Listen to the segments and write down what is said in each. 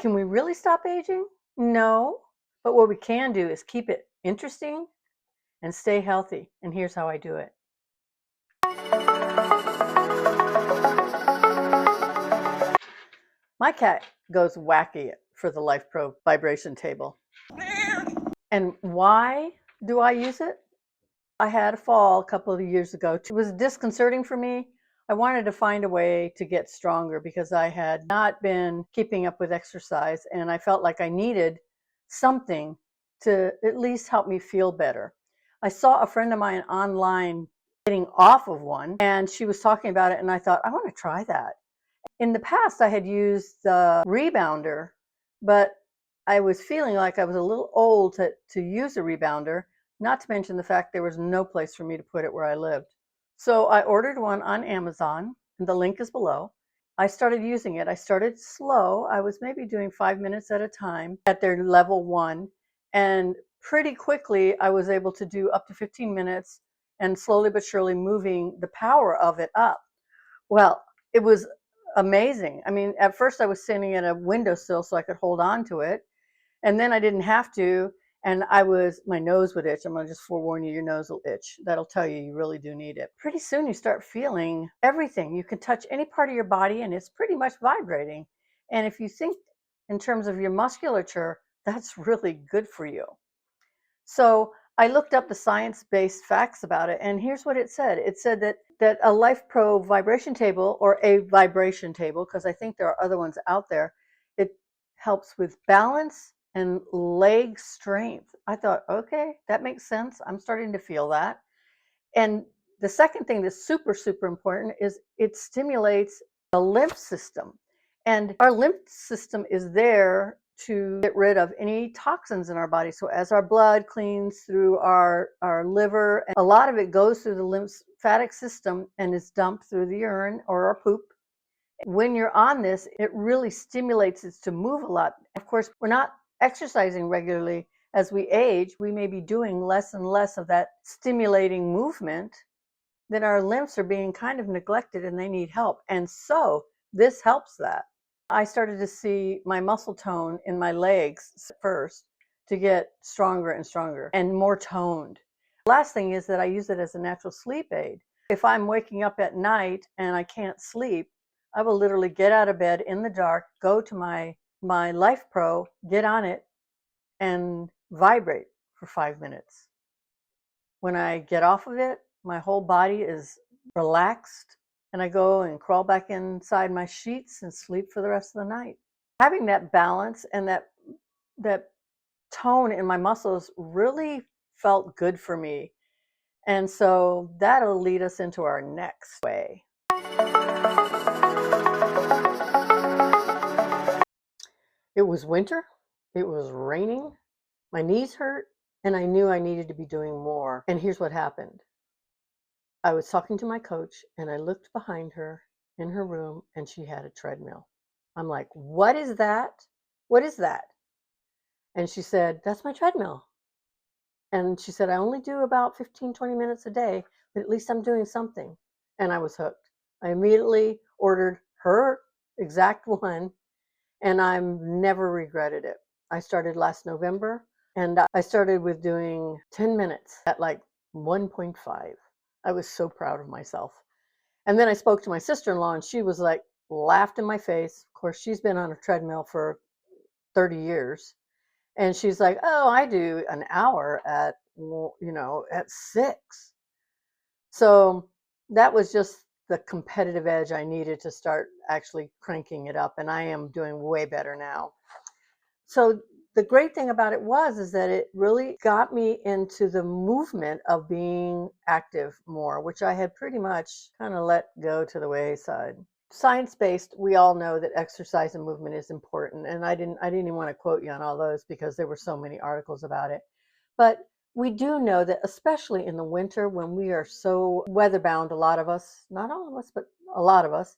Can we really stop aging? No. But what we can do is keep it interesting and stay healthy. And here's how I do it. My cat goes wacky for the Life Pro vibration table. And why do I use it? I had a fall a couple of years ago. It was disconcerting for me. I wanted to find a way to get stronger because I had not been keeping up with exercise, and I felt like I needed something to at least help me feel better. I saw a friend of mine online getting off of one, and she was talking about it, and I thought, I want to try that. In the past, I had used the rebounder, but I was feeling like I was a little old to use a rebounder, not to mention the fact there was no place for me to put it where I lived. So I ordered one on Amazon, and the link is below. I started using it. I started slow. I was maybe doing 5 minutes at a time at their level 1. And pretty quickly, I was able to do up to 15 minutes and slowly but surely moving the power of it up. Well, it was amazing. I mean, at first I was standing at a windowsill so I could hold on to it. And then I didn't have to. And my nose would itch. I'm going to just forewarn you, your nose will itch. That'll tell you you really do need it. Pretty soon you start feeling everything. You can touch any part of your body and it's pretty much vibrating. And if you think in terms of your musculature, that's really good for you. So I looked up the science-based facts about it, and here's what it said. It said that a Life Pro vibration table, or a vibration table, because I think there are other ones out there, it helps with balance and leg strength. I thought, okay, that makes sense. I'm starting to feel that. And the second thing that's super, super important is it stimulates the lymph system. And our lymph system is there to get rid of any toxins in our body. So as our blood cleans through our liver, a lot of it goes through the lymphatic system and is dumped through the urine or our poop. When you're on this, it really stimulates it to move a lot. Of course, we're not exercising regularly. As we age, we may be doing less and less of that stimulating movement. Then our lymphs are being kind of neglected and they need help. And so this helps that. I started to see my muscle tone in my legs first to get stronger and stronger and more toned. The last thing is that I use it as a natural sleep aid. If I'm waking up at night and I can't sleep, I will literally get out of bed in the dark, go to my Life Pro, get on it, and vibrate for 5 minutes. When I get off of it, my whole body is relaxed, and I go and crawl back inside my sheets and sleep for the rest of the night. Having that balance and that tone in my muscles really felt good for me. And so that'll lead us into our next way. It was winter, it was raining, my knees hurt, and I knew I needed to be doing more. And here's what happened. I was talking to my coach and I looked behind her in her room and she had a treadmill. I'm like, what is that? What is that? And she said, that's my treadmill. And she said, I only do about 15, 20 minutes a day, but at least I'm doing something. And I was hooked. I immediately ordered her exact one and I've never regretted it. I started last November and I started with doing 10 minutes at like 1.5. I was so proud of myself. And then I spoke to my sister-in-law and she was like, laughed in my face. Of course, she's been on a treadmill for 30 years. And she's like, oh, I do an hour at 6. So that was just the competitive edge I needed to start actually cranking it up. And I am doing way better now. So the great thing about it is that it really got me into the movement of being active more, which I had pretty much kind of let go to the wayside. Science-based, we all know that exercise and movement is important. And I didn't even want to quote you on all those because there were so many articles about it. But we do know that especially in the winter when we are so weather-bound, a lot of us, not all of us, but a lot of us,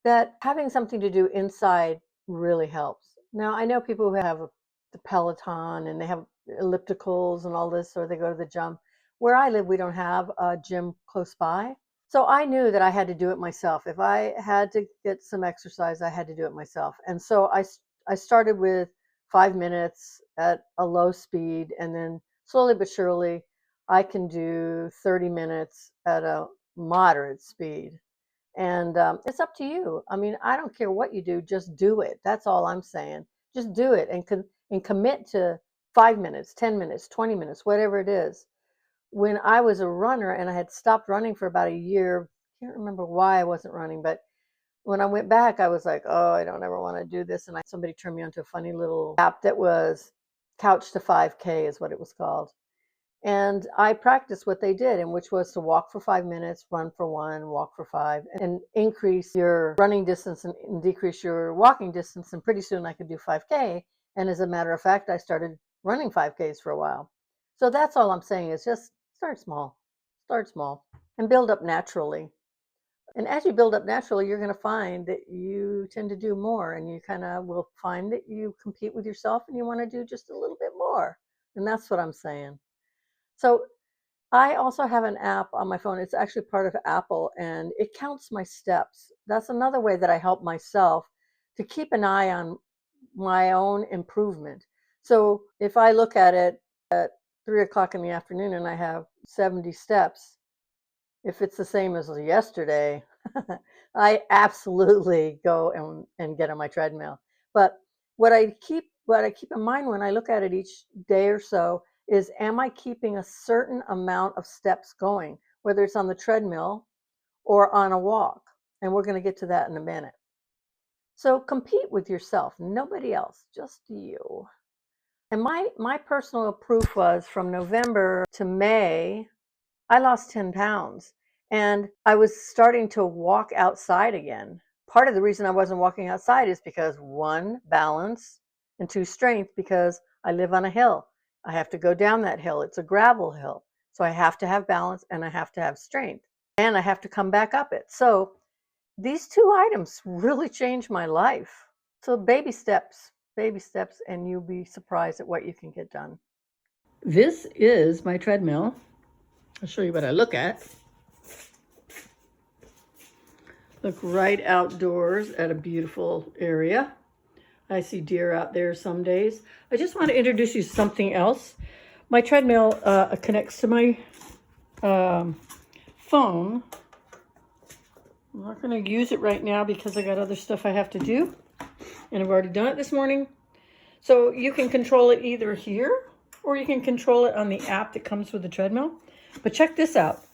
that having something to do inside really helps. Now, I know people who have the Peloton and they have ellipticals and all this, or they go to the gym. Where I live, we don't have a gym close by. So I knew that I had to do it myself. If I had to get some exercise, I had to do it myself. And so I started with 5 minutes at a low speed, and then slowly but surely, I can do 30 minutes at a moderate speed. And it's up to you. I mean, I don't care what you do, just do it. That's all I'm saying. Just do it and commit to 5 minutes, 10 minutes, 20 minutes, whatever it is. When I was a runner and I had stopped running for about a year, I can't remember why I wasn't running, but when I went back, I was like, oh, I don't ever want to do this. And somebody turned me onto a funny little app that was Couch to 5K is what it was called. And I practiced what they did, and which was to walk for 5 minutes, run for one, walk for five, and increase your running distance and decrease your walking distance. And pretty soon I could do 5K. And as a matter of fact, I started running 5Ks for a while. So that's all I'm saying is just start small, and build up naturally. And as you build up naturally, you're going to find that you tend to do more, and you kind of will find that you compete with yourself and you want to do just a little bit more. And that's what I'm saying. So I also have an app on my phone. It's actually part of Apple, and it counts my steps. That's another way that I help myself to keep an eye on my own improvement. So if I look at it at 3 o'clock in the afternoon and I have 70 steps, if it's the same as yesterday, I absolutely go and get on my treadmill. But what I keep in mind when I look at it each day or so is, am I keeping a certain amount of steps going, whether it's on the treadmill or on a walk? And we're going to get to that in a minute. So compete with yourself, nobody else, just you. And my personal proof was from November to May, I lost 10 pounds, and I was starting to walk outside again. Part of the reason I wasn't walking outside is because one, balance, and two, strength, because I live on a hill. I have to go down that hill. It's a gravel hill. So I have to have balance and I have to have strength, and I have to come back up it. So these two items really changed my life. So baby steps, and you'll be surprised at what you can get done. This is my treadmill. I'll show you what I look at. Look right outdoors at a beautiful area. I see deer out there some days. I just want to introduce you to something else. My treadmill connects to my phone. I'm not going to use it right now because I got other stuff I have to do, and I've already done it this morning. So you can control it either here, or you can control it on the app that comes with the treadmill. But check this out.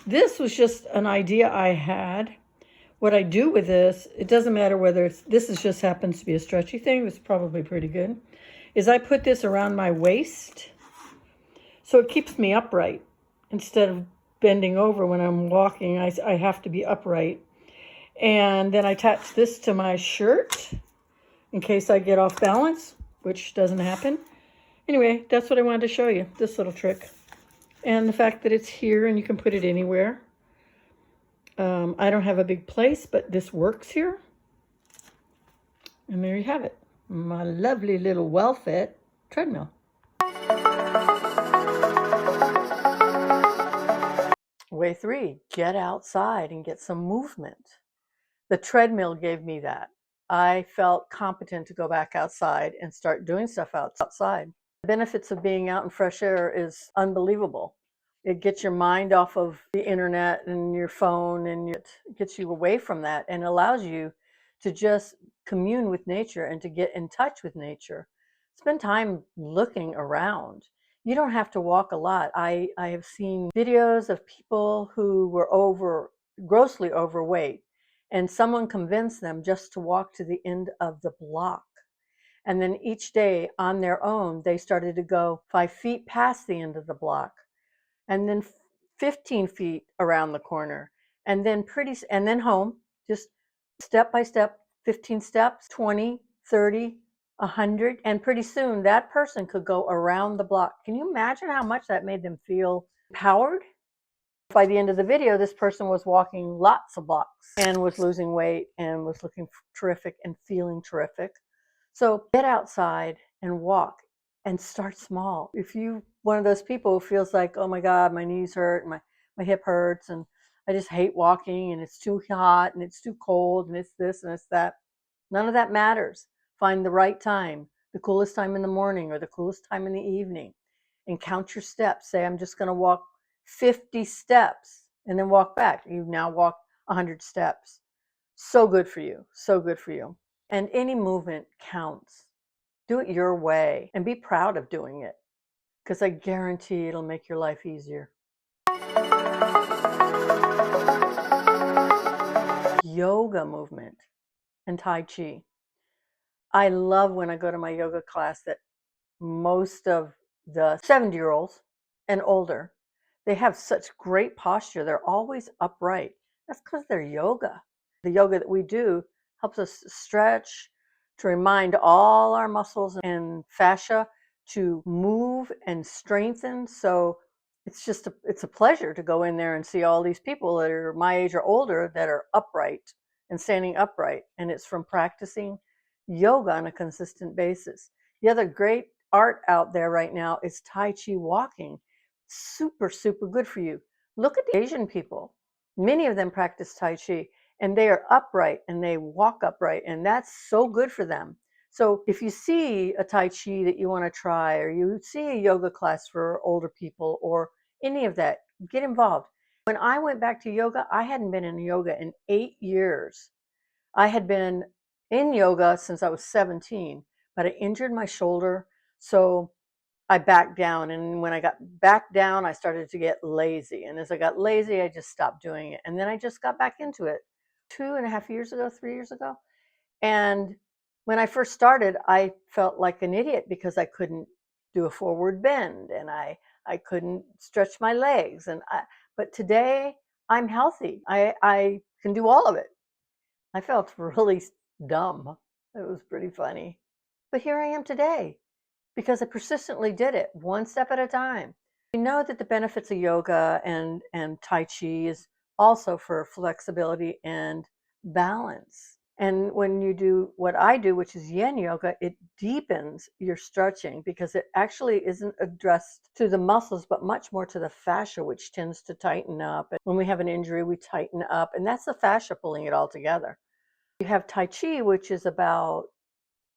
This was just an idea I had. What I do with this, it doesn't matter whether this just happens to be a stretchy thing, it's probably pretty good, is I put this around my waist so it keeps me upright. Instead of bending over when I'm walking, I have to be upright. And then I attach this to my shirt in case I get off balance, which doesn't happen. Anyway, that's what I wanted to show you, this little trick. And the fact that it's here and you can put it anywhere. I don't have a big place, but this works here. And there you have it. My lovely little well-fit treadmill. Way 3, get outside and get some movement. The treadmill gave me that. I felt competent to go back outside and start doing stuff outside. The benefits of being out in fresh air is unbelievable. It gets your mind off of the internet and your phone, and it gets you away from that and allows you to just commune with nature and to get in touch with nature. Spend time looking around. You don't have to walk a lot. I have seen videos of people who were grossly overweight, and someone convinced them just to walk to the end of the block. And then each day on their own, they started to go 5 feet past the end of the block, and then 15 feet around the corner, and then home, just step by step, 15 steps, 20, 30, 100, and pretty soon that person could go around the block. Can you imagine how much that made them feel empowered? By the end of the video, this person was walking lots of blocks and was losing weight and was looking terrific and feeling terrific. So get outside and walk and start small. If you one of those people who feels like, oh my God, my knees hurt and my hip hurts and I just hate walking and it's too hot and it's too cold and it's this and it's that, none of that matters. Find the right time, the coolest time in the morning or the coolest time in the evening, and count your steps. Say, I'm just going to walk 50 steps and then walk back. You've now walked 100 steps. So good for you. So good for you. And any movement counts. Do it your way and be proud of doing it, because I guarantee it'll make your life easier. Yoga movement and Tai Chi. I love when I go to my yoga class that most of the 70-year-olds and older, they have such great posture. They're always upright. That's because they're yoga. The yoga that we do helps us stretch, to remind all our muscles and fascia to move and strengthen. So it's a pleasure to go in there and see all these people that are my age or older that are upright and standing upright. And it's from practicing yoga on a consistent basis. The other great art out there right now is Tai Chi walking. Super, super good for you. Look at the Asian people. Many of them practice Tai Chi and they are upright and they walk upright, and that's so good for them. So if you see a Tai Chi that you want to try, or you see a yoga class for older people or any of that, get involved. When I went back to yoga, I hadn't been in yoga in 8 years. I had been in yoga since I was 17, but I injured my shoulder, so I backed down. And when I got back down, I started to get lazy. And as I got lazy, I just stopped doing it. And then I just got back into it 2.5 years ago, 3 years ago. And when I first started, I felt like an idiot because I couldn't do a forward bend and I couldn't stretch my legs. But today I'm healthy. I can do all of it. I felt really dumb. It was pretty funny. But here I am today because I persistently did it one step at a time. We know that the benefits of yoga and Tai Chi is also for flexibility and balance. And when you do what I do, which is yin yoga, it deepens your stretching because it actually isn't addressed to the muscles, but much more to the fascia, which tends to tighten up. And when we have an injury, we tighten up, and that's the fascia pulling it all together. You have Tai Chi, which is about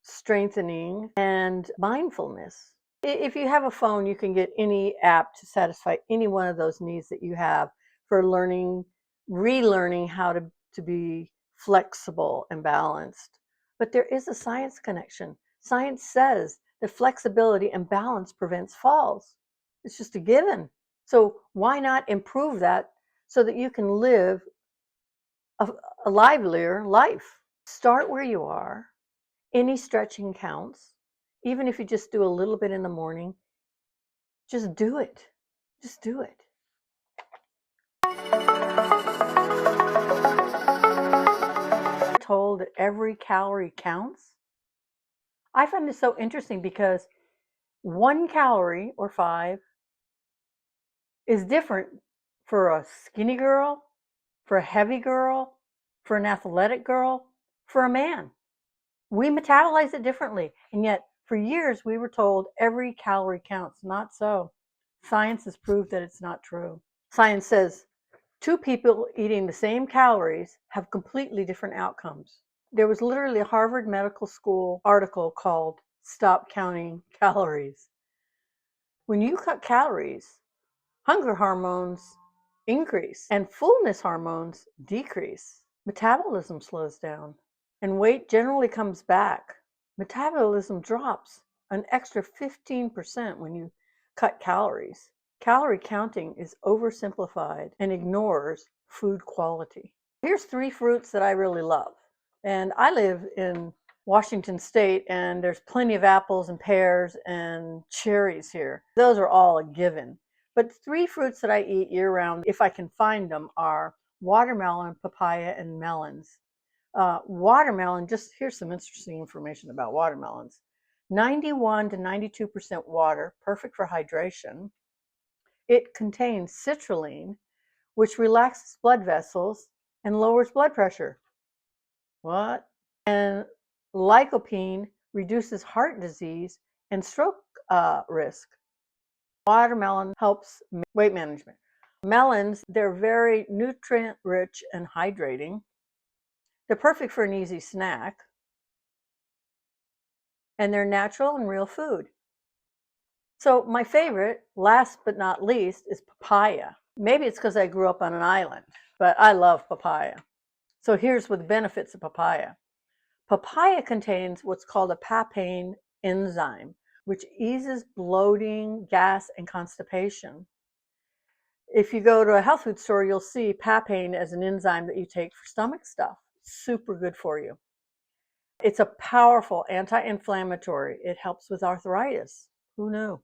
strengthening and mindfulness. If you have a phone, you can get any app to satisfy any one of those needs that you have for learning, relearning how to be flexible and balanced. But there is a science connection. Science says that flexibility and balance prevents falls. It's just a given. So why not improve that so that you can live a livelier life? Start where you are. Any stretching counts. Even if you just do a little bit in the morning, just do it. Just do it. I'm told that every calorie counts. I find this so interesting because 1 calorie or 5 is different for a skinny girl, for a heavy girl, for an athletic girl, for a man. We metabolize it differently. And yet, for years, we were told every calorie counts. Not so. Science has proved that it's not true. Science says 2 people eating the same calories have completely different outcomes. There was literally a Harvard Medical School article called Stop Counting Calories. When you cut calories, hunger hormones increase and fullness hormones decrease. Metabolism slows down and weight generally comes back. Metabolism drops an extra 15% when you cut calories. Calorie counting is oversimplified and ignores food quality. Here's 3 fruits that I really love. And I live in Washington State, and there's plenty of apples and pears and cherries here. Those are all a given. But 3 fruits that I eat year round, if I can find them, are watermelon, papaya, and melons. Watermelon, just here's some interesting information about watermelons. 91 to 92% water, perfect for hydration. It contains citrulline, which relaxes blood vessels and lowers blood pressure. What? And lycopene reduces heart disease and stroke risk. Watermelon helps weight management. Melons, they're very nutrient rich and hydrating. They're perfect for an easy snack. and they're natural and real food. So my favorite, last but not least, is papaya. Maybe it's because I grew up on an island, but I love papaya. So here's what the benefits of papaya. Papaya contains what's called a papain enzyme, which eases bloating, gas, and constipation. If you go to a health food store, you'll see papain as an enzyme that you take for stomach stuff. Super good for you. It's a powerful anti-inflammatory. It helps with arthritis. Who knew?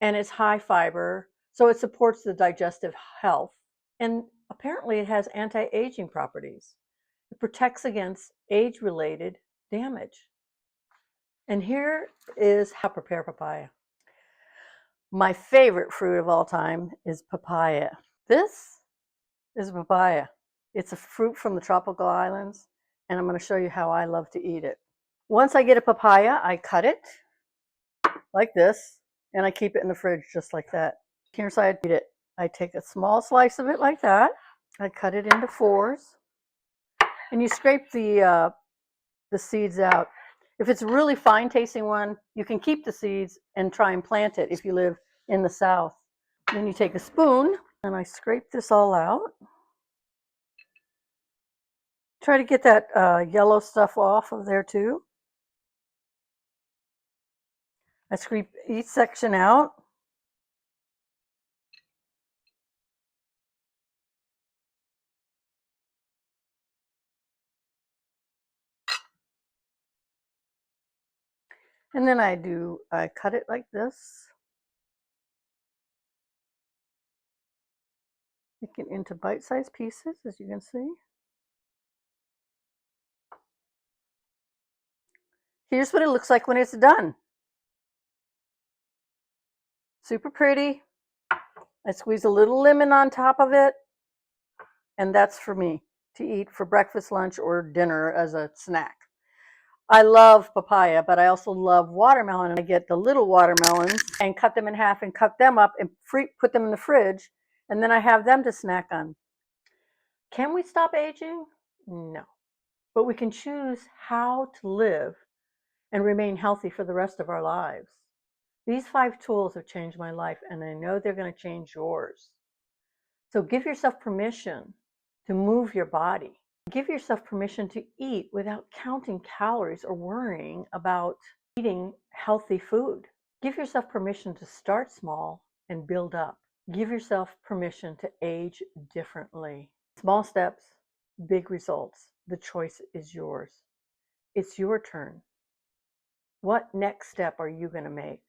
And it's high fiber, so it supports the digestive health. And apparently it has anti-aging properties. It protects against age-related damage. And here is how to prepare papaya. My favorite fruit of all time is papaya. This is papaya. It's a fruit from the tropical islands, and I'm going to show you how I love to eat it. Once I get a papaya, I cut it like this, and I keep it in the fridge just like that. Here's how I eat it. I take a small slice of it like that. I cut it into fours, and you scrape the seeds out. If it's a really fine tasting one, you can keep the seeds and try and plant it if you live in the South. Then you take a spoon, and I scrape this all out. Try to get that yellow stuff off of there too. I scrape each section out. And then I cut it like this. Make it into bite-sized pieces, as you can see. Here's what it looks like when it's done. Super pretty. I squeeze a little lemon on top of it, and that's for me to eat for breakfast, lunch, or dinner as a snack. I love papaya, but I also love watermelon, and I get the little watermelons and cut them in half and cut them up and put them in the fridge, and then I have them to snack on. Can we stop aging? No. But we can choose how to live and remain healthy for the rest of our lives. These 5 tools have changed my life, and I know they're going to change yours. So give yourself permission to move your body. Give yourself permission to eat without counting calories or worrying about eating healthy food. Give yourself permission to start small and build up. Give yourself permission to age differently. Small steps, big results. The choice is yours. It's your turn. What next step are you going to make?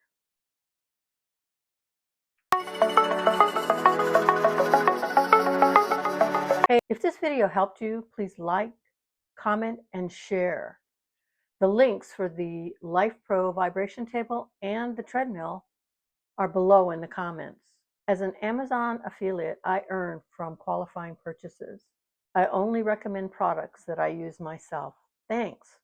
Hey, if this video helped you, please like, comment, and share. The links for the Life Pro vibration table and the treadmill are below in the comments. As an Amazon affiliate, I earn from qualifying purchases. I only recommend products that I use myself. Thanks.